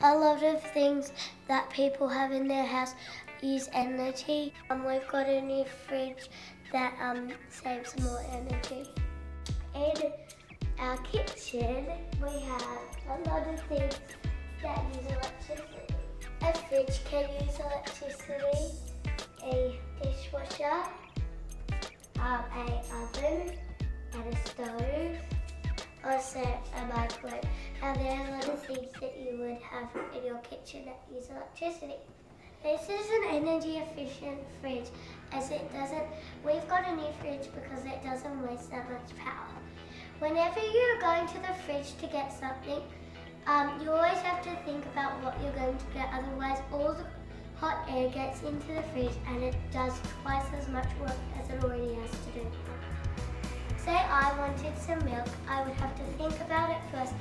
A lot of things that people have in their house use energy. We've got a new fridge that saves more energy. In our kitchen, we have a lot of things that use electricity. A fridge can use electricity, a dishwasher, a oven, and a stove, also a microwave. Now there are a lot of things that you would have in your kitchen that use electricity. This is an energy efficient fridge as we've got a new fridge because it doesn't waste that much power. Whenever you're going to the fridge to get something, you always have to think about what you're going to get, otherwise all the hot air gets into the fridge and it does twice as much work as it already has to do. Say I wanted some milk, I would have to think about it first